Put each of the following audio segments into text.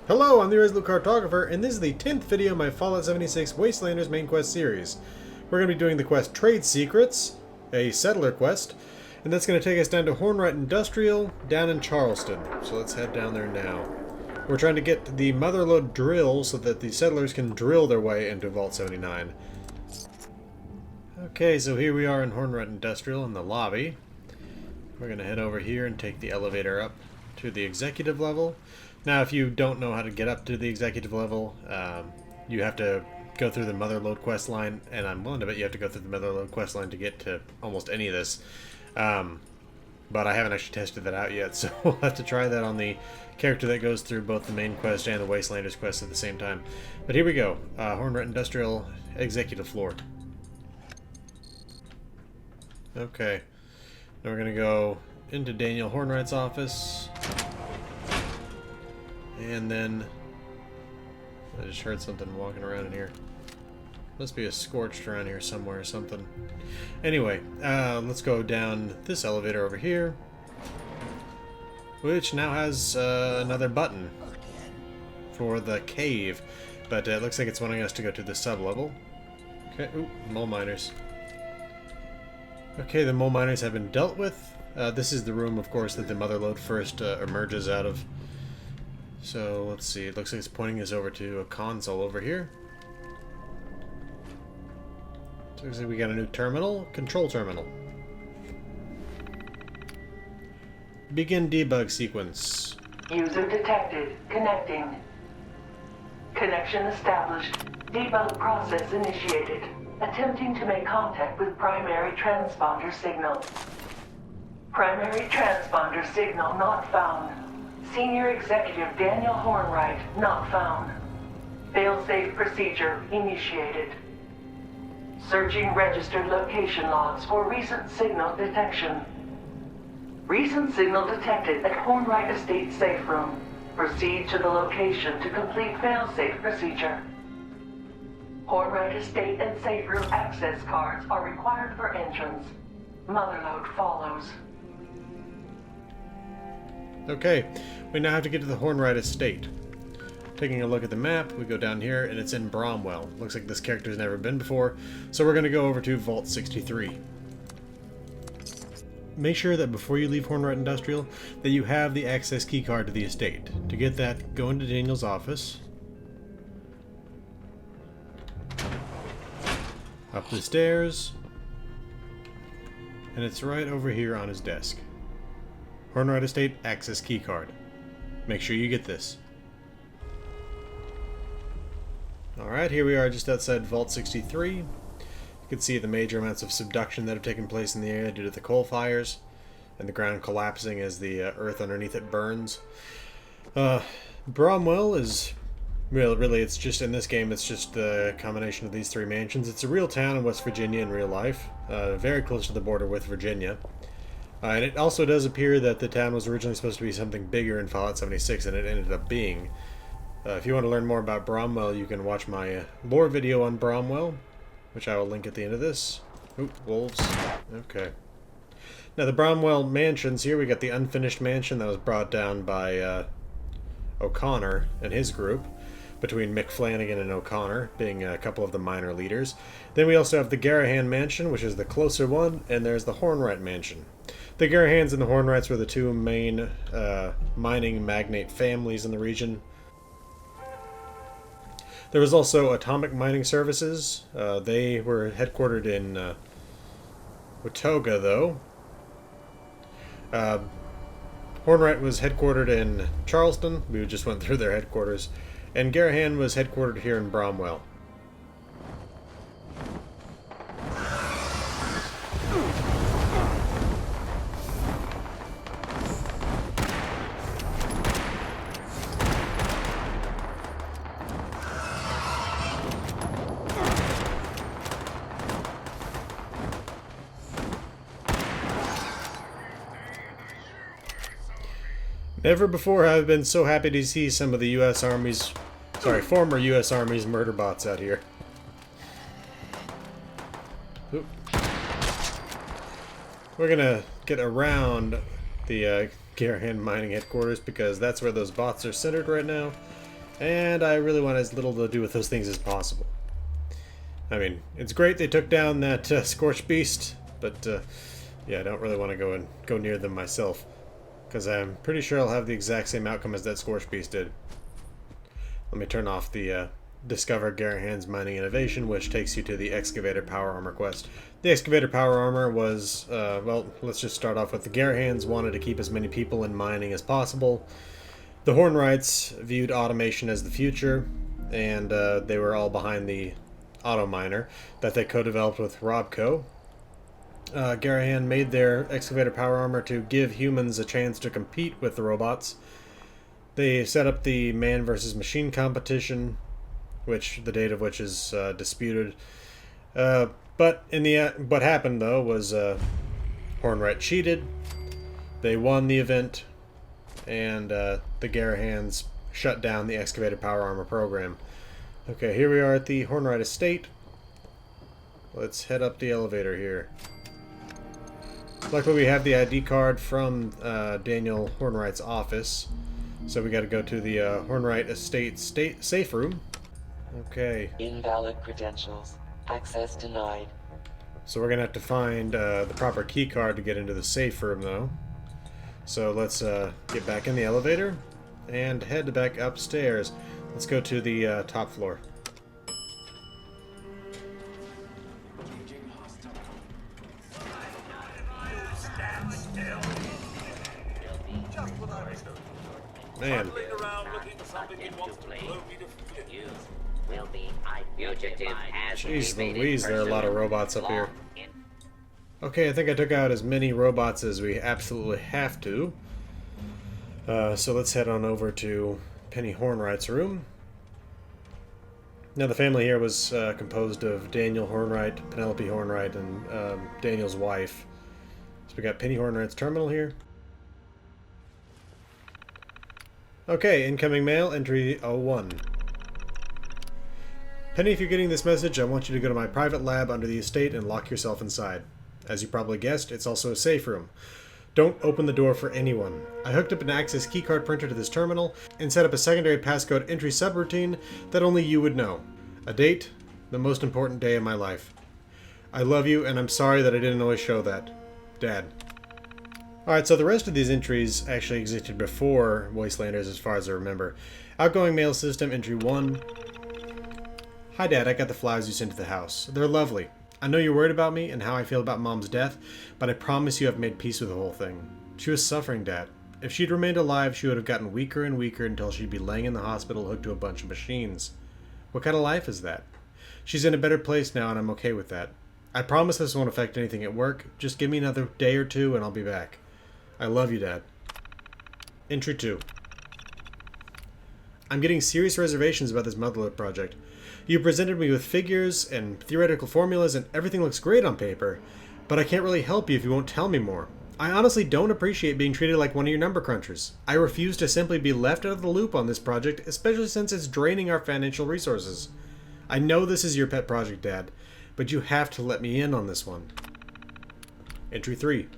Hello, I'm the Resolute Cartographer, and this is the 10th video of my Fallout 76 Wastelanders main quest series. We're going to be doing the quest Trade Secrets, a settler quest, and that's going to take us down to Hornwright Industrial, down in Charleston. So let's head down there now. We're trying to get the Motherlode drill so that the settlers can drill their way into Vault 79. Okay, so here we are in Hornwright Industrial in the lobby. We're going to head over here and take the elevator up to the executive level. Now, if you don't know how to get up to the executive level, you have to go through the Motherlode quest line, and I'm willing to bet you have to go through the Motherlode quest line to get to almost any of this. But I haven't actually tested that out yet, so we'll have to try that on the character that goes through both the main quest and the Wastelanders quest at the same time. But here we go, Hornwright Industrial executive floor. Okay, now we're going to go into Daniel Hornwright's office. And then I just heard something walking around in here. Must be a scorched around here somewhere or something. Anyway, let's go down this elevator over here, which now has another button for the cave, but it looks like it's wanting us to go to the sub-level. Okay, ooh, mole miners. Okay, the mole miners have been dealt with. This is the room, of course, that the Motherlode first emerges out of. So, let's see, it looks like it's pointing us over to a console over here. So looks like we got a new terminal, control terminal. Begin debug sequence. User detected. Connecting. Connection established. Debug process initiated. Attempting to make contact with primary transponder signal. Primary transponder signal not found. Senior Executive Daniel Hornright not found. Failsafe procedure initiated. Searching registered location logs for recent signal detection. Recent signal detected at Hornright Estate safe room. Proceed to the location to complete failsafe procedure. Hornright Estate and safe room access cards are required for entrance. Motherlode follows. Okay, we now have to get to the Hornwright Estate. Taking a look at the map, we go down here, and it's in Bromwell. Looks like this character's never been before, so we're going to go over to Vault 63. Make sure that before you leave Hornwright Industrial, that you have the access keycard to the estate. To get that, go into Daniel's office. Up the stairs. And it's right over here on his desk. Hornwright Estate access keycard. Make sure you get this. Alright, here we are just outside Vault 63. You can see the major amounts of subduction that have taken place in the area due to the coal fires and the ground collapsing as the earth underneath it burns. Bromwell is really, it's just in this game, it's just the combination of these three mansions. It's a real town in West Virginia in real life, very close to the border with Virginia. And it also does appear that the town was originally supposed to be something bigger in Fallout 76 than it ended up being. If you want to learn more about Bromwell, you can watch my lore video on Bromwell, which I will link at the end of this. Oop, wolves. Okay. Now the Bromwell mansions, here we got the unfinished mansion that was brought down by O'Connor and his group, between Mick Flanagan and O'Connor, being a couple of the minor leaders. Then we also have the Garahan Mansion, which is the closer one, and there's the Hornwright Mansion. The Garahans and the Hornwrights were the two main mining magnate families in the region. There was also Atomic Mining Services. They were headquartered in Watoga, though. Hornwright was headquartered in Charleston. We just went through their headquarters. And Garahan was headquartered here in Bromwell. Never before have I been so happy to see some of the U.S. Army's, former U.S. Army's murder bots out here. Oop. We're gonna get around the Garahan mining headquarters because that's where those bots are centered right now. And I really want as little to do with those things as possible. I mean, it's great they took down that Scorched Beast, but yeah, I don't really want to go near them myself, because I'm pretty sure I'll have the exact same outcome as that Scorched Beast did. Let me turn off the Discover Garahan's Mining Innovation, which takes you to the Excavator Power Armor quest. The Excavator Power Armor was, well, let's just start off with the Garahans wanted to keep as many people in mining as possible. The Hornrights viewed automation as the future, and they were all behind the auto miner that they co-developed with Robco. Garahan made their Excavator Power Armor to give humans a chance to compete with the robots. They set up the man versus machine competition, which the date of which is disputed. But in the what happened though was Hornright cheated. They won the event, and the Garahans shut down the Excavator Power Armor program. Okay, here we are at the Hornright estate. Let's head up the elevator here. Luckily we have the ID card from Daniel Hornwright's office. So we got to go to the Hornwright estate safe room. Okay. Invalid credentials. Access denied. So we're going to have to find the proper key card to get into the safe room though. So let's get back in the elevator and head back upstairs. Let's go to the top floor. Man. Jeez Louise, there are a lot of robots up here. Okay, I think I took out as many robots as we absolutely have to. So let's head on over to Penny Hornwright's room. Now the family here was composed of Daniel Hornwright, Penelope Hornwright, and Daniel's wife. So we got Penny Hornwright's terminal here. Okay, incoming mail, entry 01. Penny, if you're getting this message, I want you to go to my private lab under the estate and lock yourself inside. As you probably guessed, it's also a safe room. Don't open the door for anyone. I hooked up an access keycard printer to this terminal and set up a secondary passcode entry subroutine that only you would know. A date, the most important day of my life. I love you, and I'm sorry that I didn't always show that. Dad. Alright, so the rest of these entries actually existed before Wastelanders as far as I remember. Outgoing mail system, entry 1. Hi Dad, I got the flowers you sent to the house. They're lovely. I know you're worried about me and how I feel about Mom's death, but I promise you I've made peace with the whole thing. She was suffering, Dad. If she'd remained alive, she would have gotten weaker and weaker until she'd be laying in the hospital hooked to a bunch of machines. What kind of life is that? She's in a better place now and I'm okay with that. I promise this won't affect anything at work. Just give me another day or two and I'll be back. I love you, Dad. Entry 2. I'm getting serious reservations about this Motherlode project. You presented me with figures and theoretical formulas and everything looks great on paper, but I can't really help you if you won't tell me more. I honestly don't appreciate being treated like one of your number crunchers. I refuse to simply be left out of the loop on this project, especially since it's draining our financial resources. I know this is your pet project, Dad, but you have to let me in on this one. Entry 3.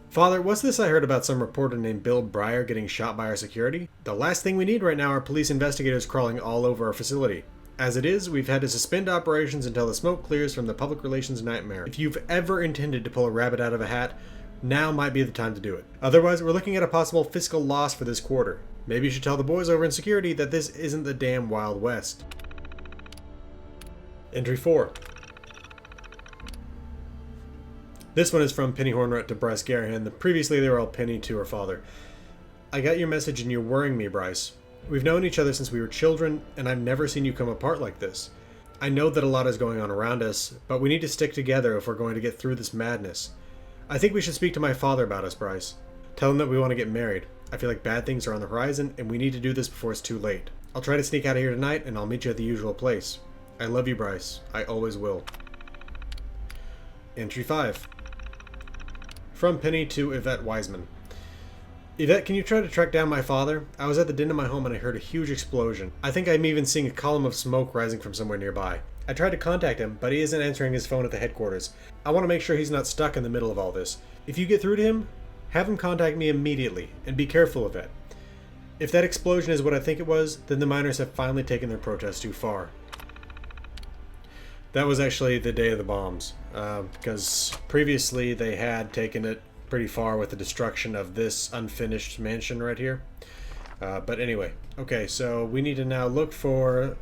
Father, what's this I heard about some reporter named Bill Breyer getting shot by our security? The last thing we need right now are police investigators crawling all over our facility. As it is, we've had to suspend operations until the smoke clears from the public relations nightmare. If you've ever intended to pull a rabbit out of a hat, now might be the time to do it. Otherwise, we're looking at a possible fiscal loss for this quarter. Maybe you should tell the boys over in security that this isn't the damn Wild West. Entry 4. This one is from Penny Hornwright to Bryce Garahan. Previously, they were all Penny to her father. I got your message and you're worrying me, Bryce. We've known each other since we were children, and I've never seen you come apart like this. I know that a lot is going on around us, but we need to stick together if we're going to get through this madness. I think we should speak to my father about us, Bryce. Tell him that we want to get married. I feel like bad things are on the horizon, and we need to do this before it's too late. I'll try to sneak out of here tonight, and I'll meet you at the usual place. I love you, Bryce. I always will. Entry 5. From Penny to Yvette Wiseman. Yvette, can you try to track down my father? I was at the den of my home and I heard a huge explosion. I think I'm even seeing a column of smoke rising from somewhere nearby. I tried to contact him, but he isn't answering his phone at the headquarters. I want to make sure he's not stuck in the middle of all this. If you get through to him, have him contact me immediately, and be careful, Yvette. If that explosion is what I think it was, then the miners have finally taken their protest too far. That was actually the day of the bombs, because previously they had taken it pretty far with the destruction of this unfinished mansion right here. But anyway, okay, so we need to now look for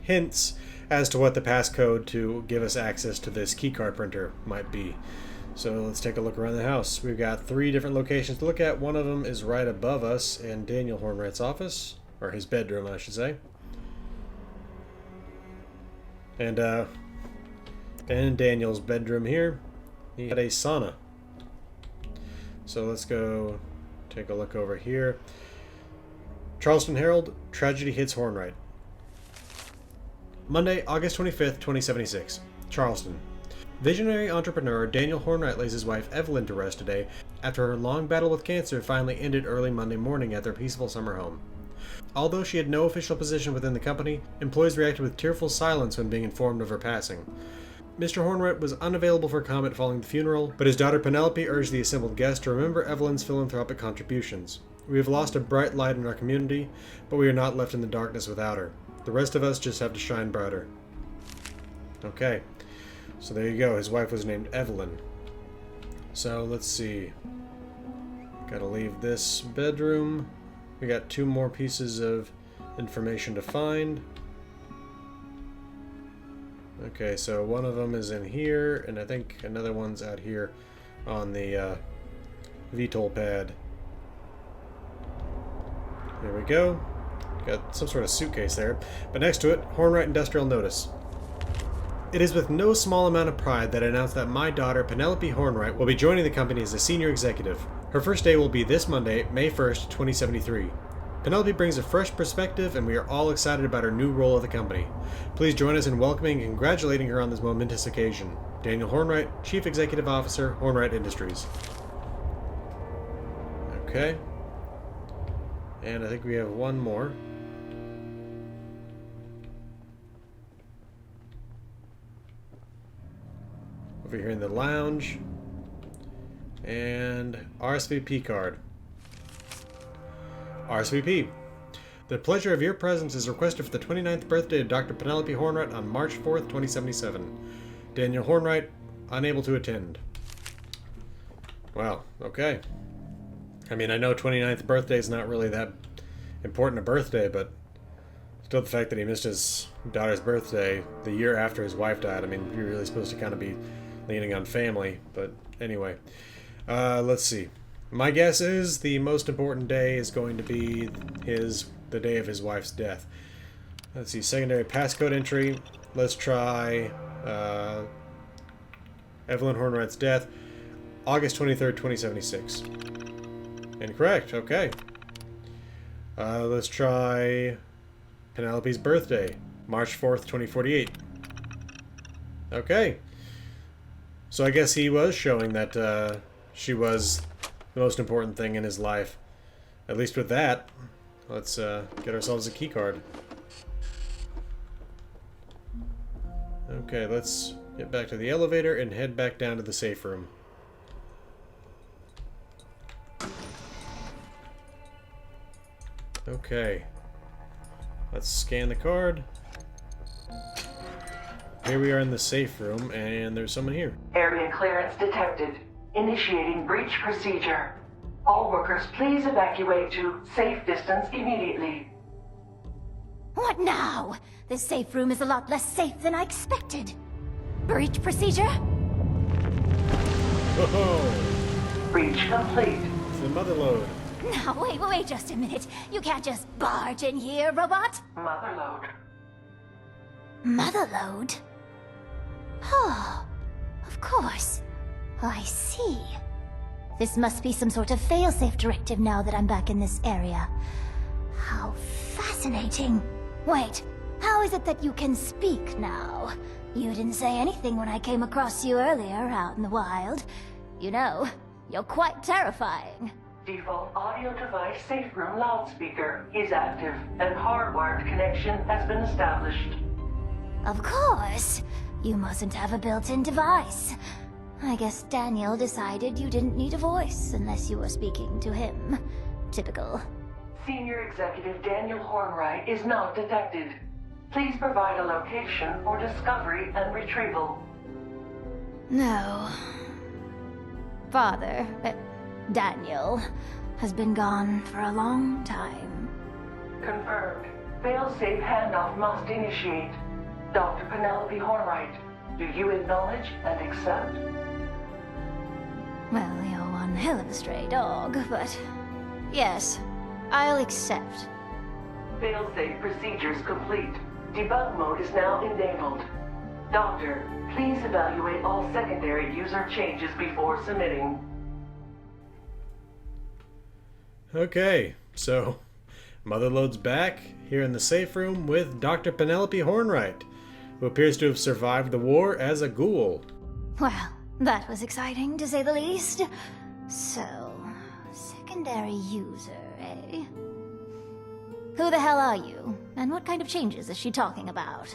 hints as to what the passcode to give us access to this keycard printer might be. So let's take a look around the house. We've got 3 different locations to look at. One of them is right above us in Daniel Hornwright's office, or his bedroom, I should say. And in Daniel's bedroom here, he had a sauna. So let's go take a look over here. Charleston Herald, tragedy hits Hornright. Monday, August 25th, 2076. Charleston. Visionary entrepreneur Daniel Hornright lays his wife Evelyn to rest today after her long battle with cancer finally ended early Monday morning at their peaceful summer home. Although she had no official position within the company, employees reacted with tearful silence when being informed of her passing. Mr. Hornwright was unavailable for comment following the funeral, but his daughter Penelope urged the assembled guests to remember Evelyn's philanthropic contributions. We have lost a bright light in our community, but we are not left in the darkness without her. The rest of us just have to shine brighter. Okay, so there you go. His wife was named Evelyn. So let's see. Gotta leave this bedroom. We got 2 more pieces of information to find. Okay, so one of them is in here, and I think another one's out here on the VTOL pad. There we go. Got some sort of suitcase there. But next to it, Hornwright Industrial Notice. It is with no small amount of pride that I announce that my daughter, Penelope Hornwright, will be joining the company as a senior executive. Her first day will be this Monday, May 1st, 2073. Penelope brings a fresh perspective, and we are all excited about her new role at the company. Please join us in welcoming and congratulating her on this momentous occasion. Daniel Hornwright, Chief Executive Officer, Hornright Industries. Okay. And I think we have one more. Over here in the lounge. And RSVP card. RSVP. The pleasure of your presence is requested for the 29th birthday of Dr. Penelope Hornright on March 4th, 2077. Daniel Hornright, unable to attend. Wow, okay. I mean, I know 29th birthday is not really that important a birthday, but still the fact that he missed his daughter's birthday the year after his wife died, I mean, you're really supposed to kind of be leaning on family, but anyway. Let's see. My guess is the most important day is going to be the day of his wife's death. Let's see, secondary passcode entry. Let's try Evelyn Hornwright's death, August 23rd, 2076. Incorrect, okay. Let's try Penelope's birthday, March 4th, 2048. Okay. So I guess he was showing that she was the most important thing in his life. At least with that. Let's get ourselves a key card. Okay, let's get back to the elevator and head back down to the safe room. Okay. Let's scan the card. Here we are in the safe room, and there's someone here. Area clearance detected. Initiating breach procedure. All workers, please evacuate to safe distance immediately. What now? This safe room is a lot less safe than I expected. Breach procedure? Oh, Breach complete. it's the Motherlode. Now, wait just a minute. You can't just barge in here, robot. Motherlode. Motherlode? Oh, of course. I see. This must be some sort of failsafe directive now that I'm back in this area. How fascinating. Wait, how is it that you can speak now? You didn't say anything when I came across you earlier out in the wild. You know, you're quite terrifying. Default audio device safe room loudspeaker is active and hardwired connection has been established. Of course. You mustn't have a built-in device. I guess Daniel decided you didn't need a voice unless you were speaking to him. Typical. Senior Executive Daniel Hornwright is not detected. Please provide a location for discovery and retrieval. No. Father, Daniel, has been gone for a long time. Confirmed. Fail-safe handoff must initiate. Dr. Penelope Hornright, do you acknowledge and accept? Well, you're one hell of a stray dog, but yes, I'll accept. Fail-safe procedures complete. Debug mode is now enabled. Doctor, please evaluate all secondary user changes before submitting. Okay, so Motherlode's back here in the safe room with Dr. Penelope Hornright, who appears to have survived the war as a ghoul. Well, that was exciting, to say the least. So, secondary user, eh? Who the hell are you? And what kind of changes is she talking about?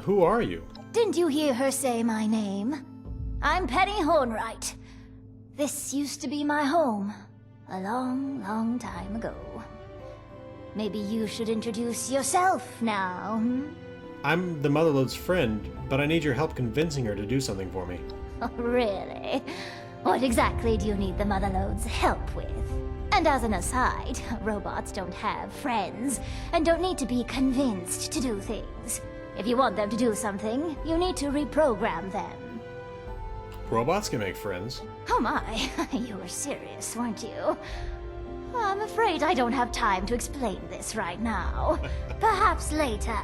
Who are you? Didn't you hear her say my name? I'm Penny Hornright. This used to be my home. A long, long time ago. Maybe you should introduce yourself now, hmm? I'm the Motherlode's friend, but I need your help convincing her to do something for me. Oh, really? What exactly do you need the Motherlode's help with? And as an aside, robots don't have friends, and don't need to be convinced to do things. If you want them to do something, you need to reprogram them. Robots can make friends. Oh my, you were serious, weren't you? I'm afraid I don't have time to explain this right now. Perhaps later.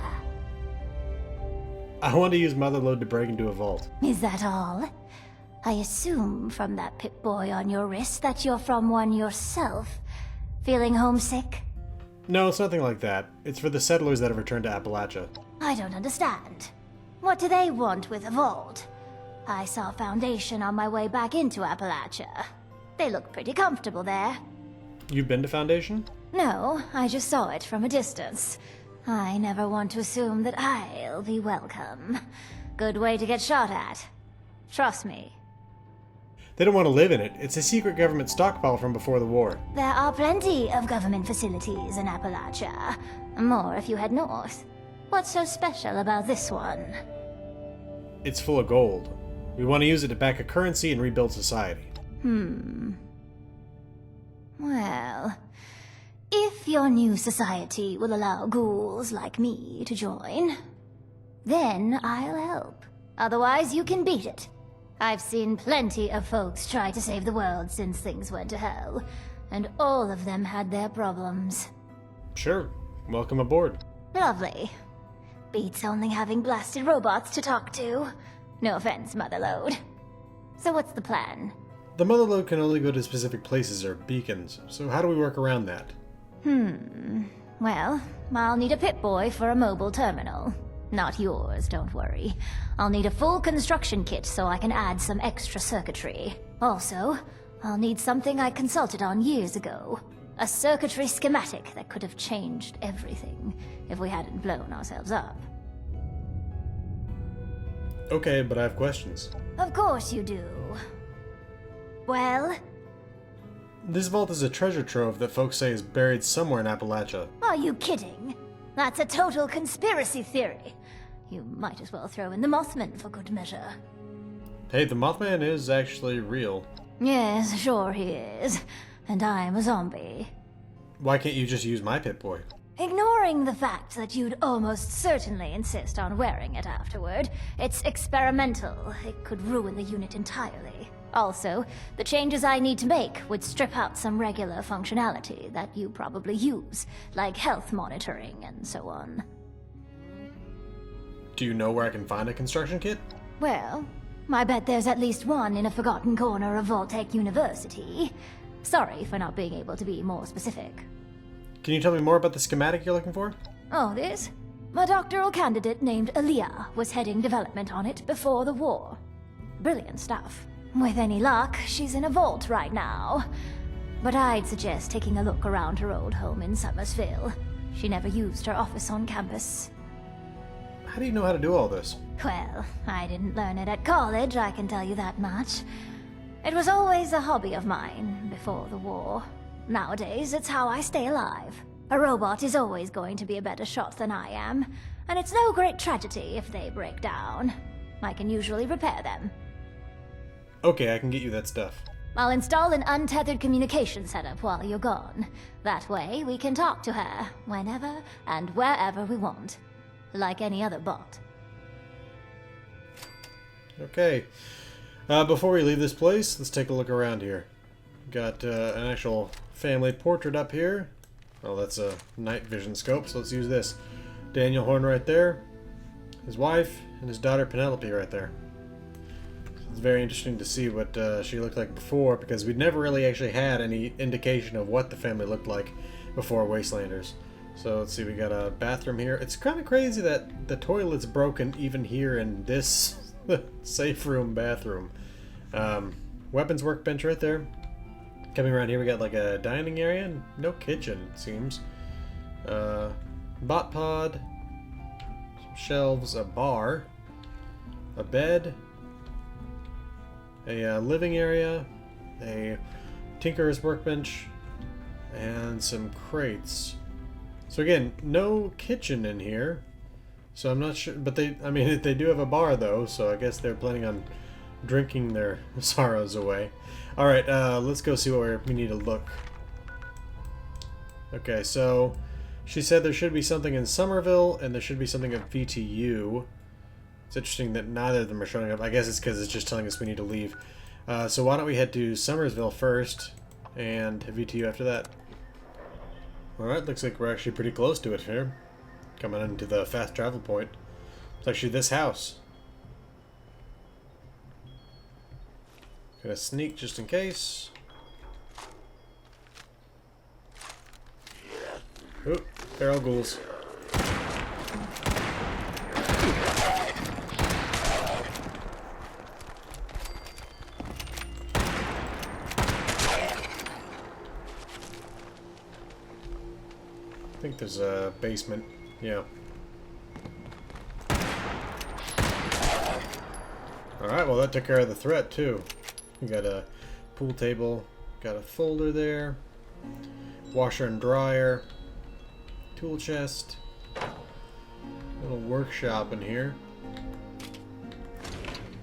I want to use Motherlode to break into a vault. Is that all? I assume from that Pip-Boy on your wrist that you're from one yourself. Feeling homesick? No, it's nothing like that. It's for the settlers that have returned to Appalachia. I don't understand. What do they want with a vault? I saw Foundation on my way back into Appalachia. They look pretty comfortable there. You've been to Foundation? No, I just saw it from a distance. I never want to assume that I'll be welcome. Good way to get shot at. Trust me. They don't want to live in it. It's a secret government stockpile from before the war. There are plenty of government facilities in Appalachia. More if you head north. What's so special about this one? It's full of gold. We want to use it to back a currency and rebuild society. Well, if your new society will allow ghouls like me to join, then I'll help. Otherwise, you can beat it. I've seen plenty of folks try to save the world since things went to hell, and all of them had their problems. Sure. Welcome aboard. Lovely. Beats only having blasted robots to talk to. No offense, Motherlode. So what's the plan? The Motherlode can only go to specific places or beacons, so how do we work around that? Well, I'll need a Pip-Boy for a mobile terminal. Not yours, don't worry. I'll need a full construction kit so I can add some extra circuitry. Also, I'll need something I consulted on years ago. A circuitry schematic that could have changed everything if we hadn't blown ourselves up. Okay, but I have questions. Of course you do. Well? This vault is a treasure trove that folks say is buried somewhere in Appalachia. Are you kidding? That's a total conspiracy theory. You might as well throw in the Mothman for good measure. Hey, the Mothman is actually real. Yes, sure he is. And I'm a zombie. Why can't you just use my Pip-Boy? Ignoring the fact that you'd almost certainly insist on wearing it afterward, it's experimental. It could ruin the unit entirely. Also, the changes I need to make would strip out some regular functionality that you probably use, like health monitoring and so on. Do you know where I can find a construction kit? Well, I bet there's at least one in a forgotten corner of Voltech University. Sorry for not being able to be more specific. Can you tell me more about the schematic you're looking for? Oh, this? A doctoral candidate named Aaliyah was heading development on it before the war. Brilliant stuff. With any luck, she's in a vault right now. But I'd suggest taking a look around her old home in Summersville. She never used her office on campus. How do you know how to do all this? Well, I didn't learn it at college, I can tell you that much. It was always a hobby of mine before the war. Nowadays, it's how I stay alive. A robot is always going to be a better shot than I am, and it's no great tragedy if they break down. I can usually repair them. Okay, I can get you that stuff. I'll install an untethered communication setup while you're gone. That way, we can talk to her whenever and wherever we want. Like any other bot. Okay. Before we leave this place, let's take a look around here. Got an actual family portrait up here. Oh, that's a night vision scope, so let's use this. Daniel Hornright there. His wife and his daughter Penelope right there. It's very interesting to see what she looked like before, because we'd never really actually had any indication of what the family looked like before Wastelanders. So let's see, we got a bathroom here. It's kind of crazy that the toilet's broken even here in this safe room bathroom. Weapons workbench right there. Coming around here, we got like a dining area and no kitchen, it seems. Bot pod, some shelves, a bar, a bed, a living area, a tinkerer's workbench, and some crates. So again, no kitchen in here. So I'm not sure, but they do have a bar though, so I guess they're planning on drinking their sorrows away. Alright, let's go see where we need to look. Okay, so she said there should be something in Somerville and there should be something at VTU. It's interesting that neither of them are showing up. I guess it's because it's just telling us we need to leave. So why don't we head to Somersville first and VTU after that. Alright, looks like we're actually pretty close to it here. Coming into the fast travel point. It's actually this house. Gonna sneak just in case. Oop, feral ghouls. I think there's a basement. Yeah. Alright, well that took care of the threat too. We got a pool table, got a folder there, washer and dryer, tool chest, little workshop in here,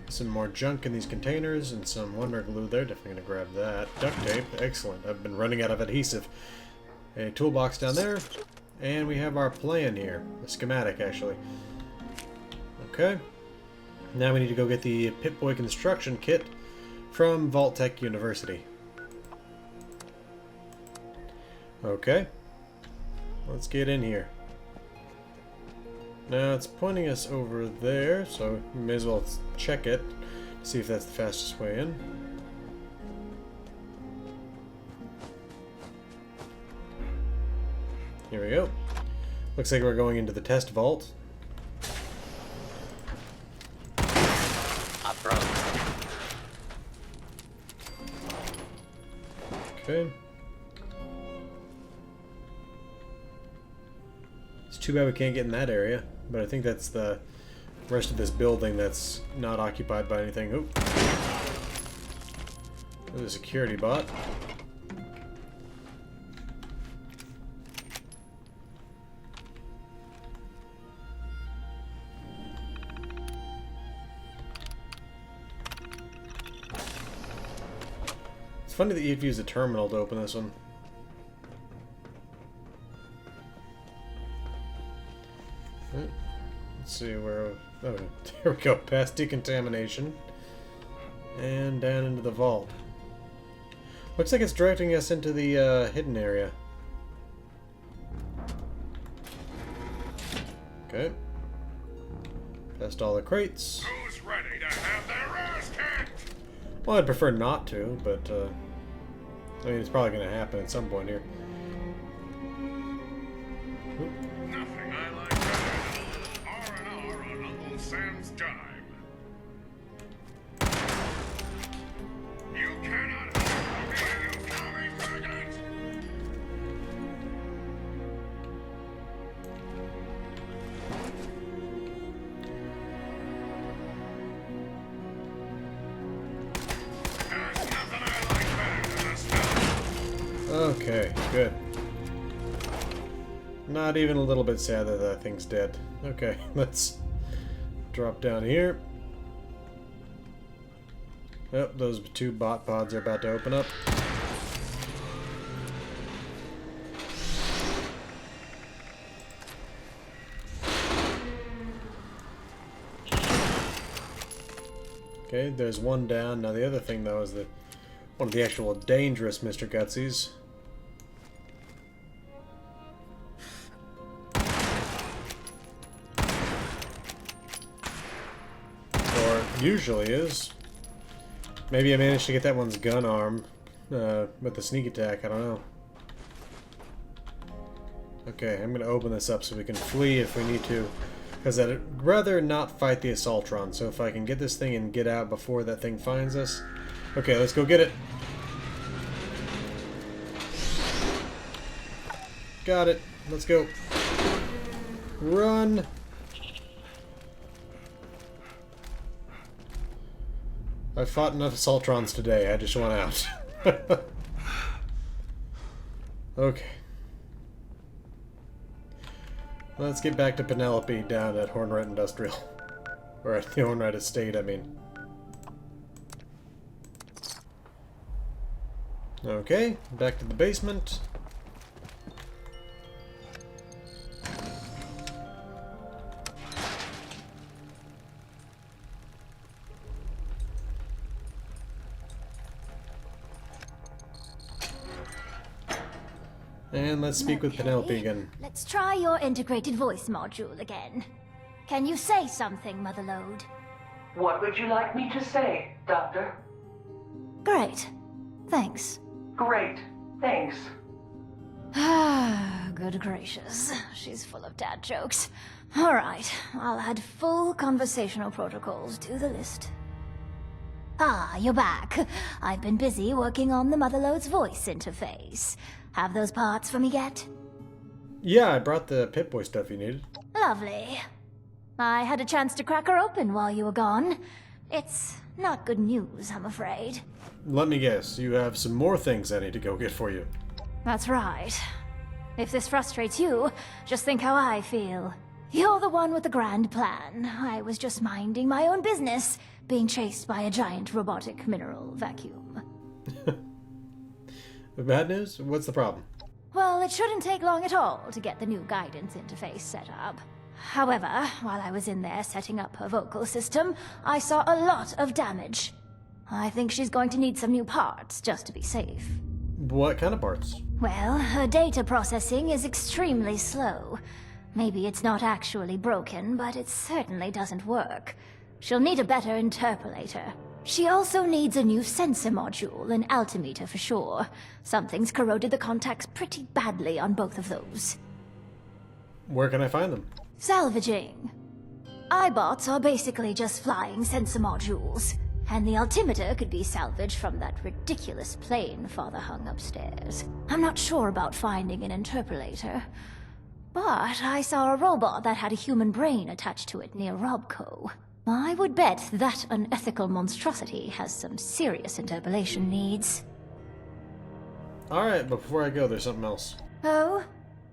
some more junk in these containers, and some Wonder Glue there. Definitely gonna grab that. Duct tape, excellent. I've been running out of adhesive. A toolbox down there, and we have our plan here, a schematic actually. Okay, now we need to go get the Pip-Boy construction kit from Vault-Tec University. Okay, let's get in here. Now it's pointing us over there, so we may as well check it, see if that's the fastest way in. Here we go. Looks like we're going into the test vault. Okay. It's too bad we can't get in that area, but I think that's the rest of this building that's not occupied by anything. Oop. There's a security bot. Funny that you have to use a terminal to open this one. Let's see where... Oh, here we go. Past decontamination. And down into the vault. Looks like it's directing us into the hidden area. Okay. Past all the crates. Who's ready to have their ass kicked? Well, I'd prefer not to, but... I mean, it's probably going to happen at some point here. Oop. Nothing I like better. R&R on Uncle Sam's dime. You cannot harm me, you commie maggot! There's nothing I like better than a stealth. Okay. Not even a little bit sad that that thing's dead. Okay, let's drop down here. Oh, those two bot pods are about to open up. Okay, there's one down. Now the other thing though is that one of the actual dangerous Mr. Gutsies. Or usually is. Maybe I managed to get that one's gun arm with the sneak attack, I don't know. Okay, I'm gonna open this up so we can flee if we need to. Because I'd rather not fight the Assaultron, so if I can get this thing and get out before that thing finds us. Okay, let's go get it. Got it. Let's go. Run! I've fought enough Assaultrons today, I just want out. Okay. Let's get back to Penelope down at Hornwright Industrial. Or at the Hornwright Estate, I mean. Okay, back to the basement. And let's speak with Penelope again. Let's try your integrated voice module again. Can you say something, Motherlode? What would you like me to say, Doctor? Great. Thanks. Great. Thanks. Ah, good gracious. She's full of dad jokes. Alright, I'll add full conversational protocols to the list. Ah, you're back. I've been busy working on the Motherlode's voice interface. Have those parts for me yet? Yeah, I brought the Pip-Boy stuff you needed. Lovely. I had a chance to crack her open while you were gone. It's not good news, I'm afraid. Let me guess, you have some more things I need to go get for you. That's right. If this frustrates you, just think how I feel. You're the one with the grand plan. I was just minding my own business, being chased by a giant robotic mineral vacuum. The bad news? What's the problem? Well, it shouldn't take long at all to get the new guidance interface set up. However, while I was in there setting up her vocal system, I saw a lot of damage. I think she's going to need some new parts, just to be safe. What kind of parts? Well, her data processing is extremely slow. Maybe it's not actually broken, but it certainly doesn't work. She'll need a better interpolator. She also needs a new sensor module and altimeter for sure. Something's corroded the contacts pretty badly on both of those. Where can I find them? Salvaging. iBots are basically just flying sensor modules, and the altimeter could be salvaged from that ridiculous plane father hung upstairs. I'm not sure about finding an interpolator, but I saw a robot that had a human brain attached to it near Robco. I would bet that unethical monstrosity has some serious interpolation needs. Alright, but before I go, there's something else. Oh?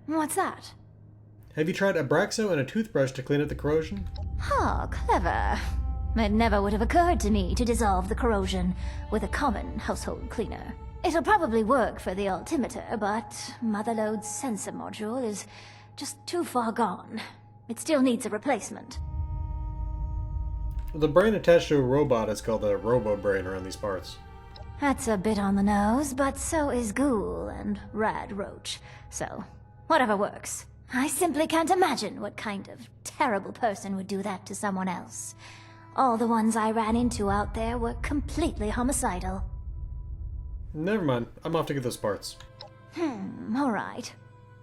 What's that? Have you tried Abraxo and a toothbrush to clean up the corrosion? Oh, clever. It never would have occurred to me to dissolve the corrosion with a common household cleaner. It'll probably work for the altimeter, but Motherlode's sensor module is just too far gone. It still needs a replacement. The brain attached to a robot is called a robo-brain around these parts. That's a bit on the nose, but so is Ghoul and Rad Roach. So, whatever works. I simply can't imagine what kind of terrible person would do that to someone else. All the ones I ran into out there were completely homicidal. Never mind. I'm off to get those parts. Alright.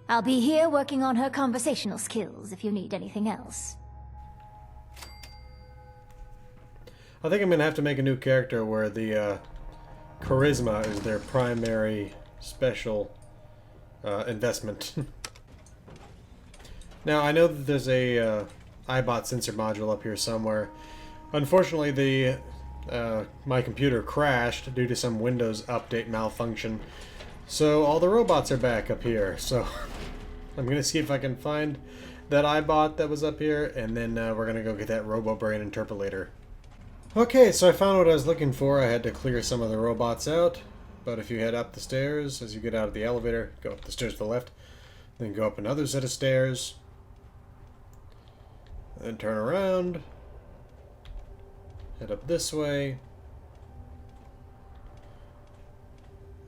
I'll be here working on her conversational skills if you need anything else. I think I'm going to have to make a new character where the charisma is their primary special investment. Now, I know that there's a iBot sensor module up here somewhere. Unfortunately, the my computer crashed due to some Windows update malfunction. So all the robots are back up here. So I'm gonna see if I can find that iBot that was up here, and then we're gonna go get that RoboBrain interpolator. Okay, so I found what I was looking for. I had to clear some of the robots out, but if you head up the stairs, as you get out of the elevator, go up the stairs to the left, then go up another set of stairs, then turn around, head up this way,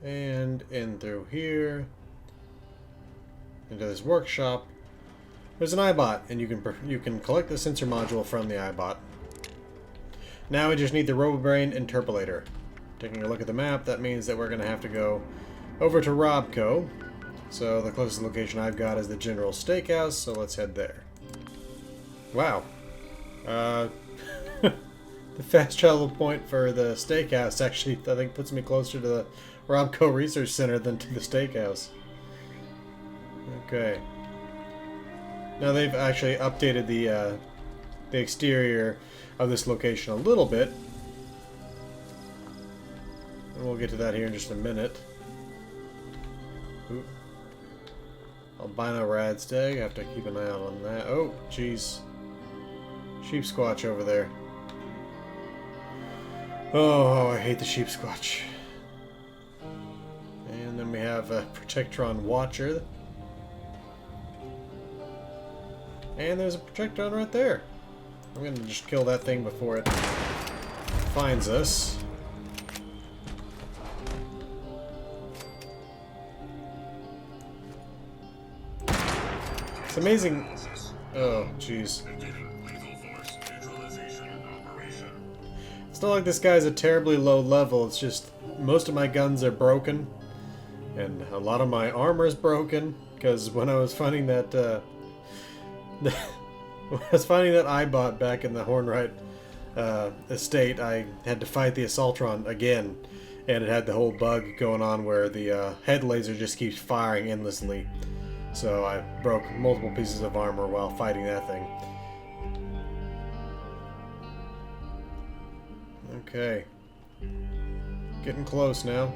and in through here, into this workshop. There's an iBot, and you can collect the sensor module from the iBot. Now we just need the RoboBrain interpolator. Taking a look at the map, that means that we're going to have to go over to Robco. So the closest location I've got is the General Steakhouse, so let's head there. Wow. The fast travel point for the steakhouse actually, I think, puts me closer to the Robco Research Center than to the steakhouse. Okay. Now they've actually updated the exterior of this location a little bit. And we'll get to that here in just a minute. Ooh. Albino Radstag, I have to keep an eye out on that. Oh, jeez. Sheep Squatch over there. Oh, I hate the Sheep Squatch. And then we have a Protectron Watcher. And there's a Protectron right there. I'm gonna just kill that thing before it finds us. It's amazing. Oh, jeez. It's not like this guy's a terribly low level, it's just most of my guns are broken. And a lot of my armor is broken, because when I was finding that when I was finding that iBot back in the Hornwright estate, I had to fight the Assaultron again, and it had the whole bug going on where the head laser just keeps firing endlessly. So I broke multiple pieces of armor while fighting that thing. Okay. Getting close now.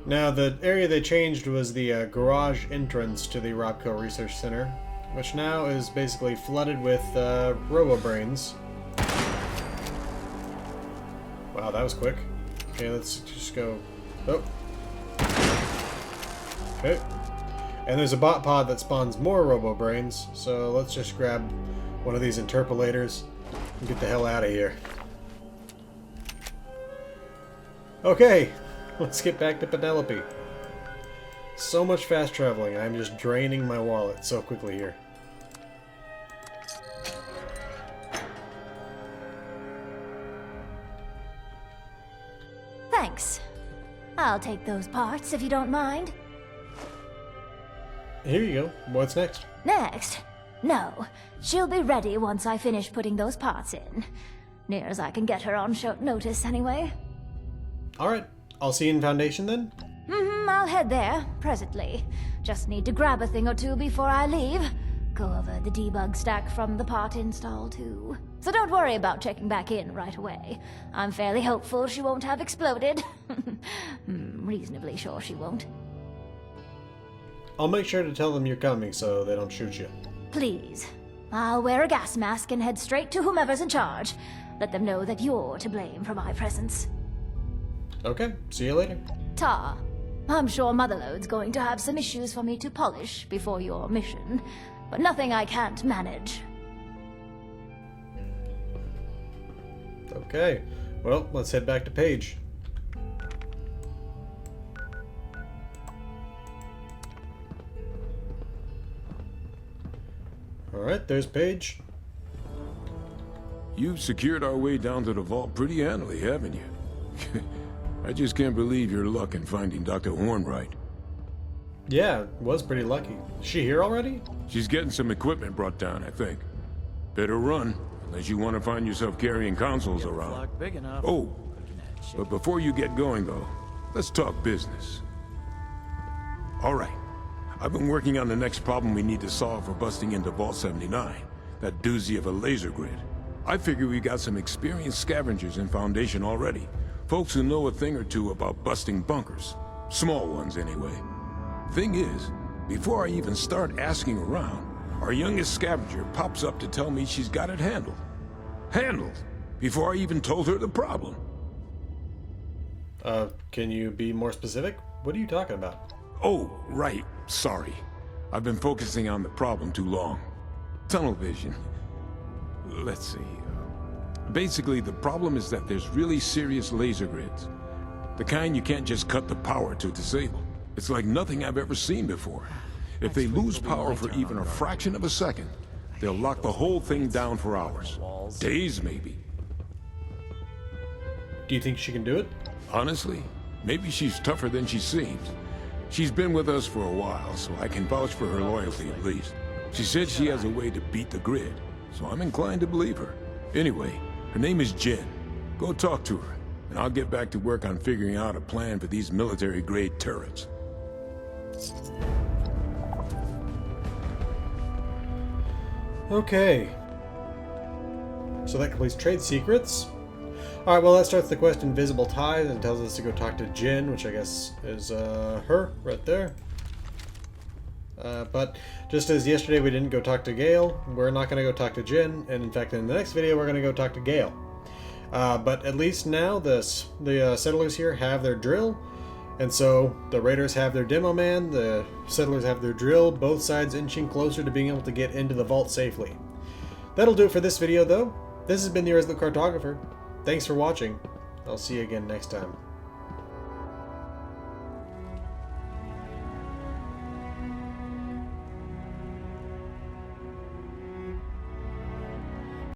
Now, the area they changed was the garage entrance to the Robco Research Center, which now is basically flooded with RoboBrains. Wow, that was quick. Okay, let's just go... Oh. Okay. And there's a bot pod that spawns more RoboBrains, so let's just grab one of these interpolators and get the hell out of here. Okay, let's get back to Penelope. So much fast traveling, I'm just draining my wallet so quickly here. Thanks. I'll take those parts if you don't mind. Here you go. What's next? Next? No. She'll be ready once I finish putting those parts in. Near as I can get her on short notice, anyway. Alright, I'll see you in Foundation then? I'll head there, presently. Just need to grab a thing or two before I leave. Go over the debug stack from the part install, too. So don't worry about checking back in right away. I'm fairly hopeful she won't have exploded. Reasonably sure she won't. I'll make sure to tell them you're coming so they don't shoot you. Please. I'll wear a gas mask and head straight to whomever's in charge. Let them know that you're to blame for my presence. Okay, see you later. Ta. I'm sure Motherlode's going to have some issues for me to polish before your mission, but nothing I can't manage. Okay, well, let's head back to Paige. Alright, there's Paige. You've secured our way down to the vault pretty handily, haven't you? I just can't believe your luck in finding Dr. Hornright. Yeah, was pretty lucky. Is she here already? She's getting some equipment brought down, I think. Better run, unless you want to find yourself carrying consoles around. Oh, but before you get going, though, let's talk business. All right. I've been working on the next problem we need to solve for busting into Vault 79, that doozy of a laser grid. I figure we got some experienced scavengers in Foundation already. Folks who know a thing or two about busting bunkers. Small ones, anyway. Thing is, before I even start asking around, our youngest scavenger pops up to tell me she's got it handled. Handled! Before I even told her the problem. Can you be more specific? What are you talking about? Oh, right. Sorry. I've been focusing on the problem too long. Tunnel vision. Let's see. Basically, the problem is that there's really serious laser grids. The kind you can't just cut the power to disable. It's like nothing I've ever seen before. If they lose power for even a fraction of a second, they'll lock the whole thing down for hours. Days, maybe. Do you think she can do it? Honestly, maybe she's tougher than she seems. She's been with us for a while, so I can vouch for her loyalty at least. She said she has a way to beat the grid, so I'm inclined to believe her. Anyway, her name is Jen. Go talk to her, and I'll get back to work on figuring out a plan for these military-grade turrets. Okay. So that completes trade secrets. Alright, well that starts the quest Invisible Ties and tells us to go talk to Jin, which I guess is her right there. But just as yesterday we didn't go talk to Gale, we're not going to go talk to Jin, and in fact in the next video we're going to go talk to Gale. But at least now the settlers here have their drill, and so the raiders have their demo man, the settlers have their drill, both sides inching closer to being able to get into the vault safely. That'll do it for this video though. This has been the Resolute Cartographer. Thanks for watching. I'll see you again next time.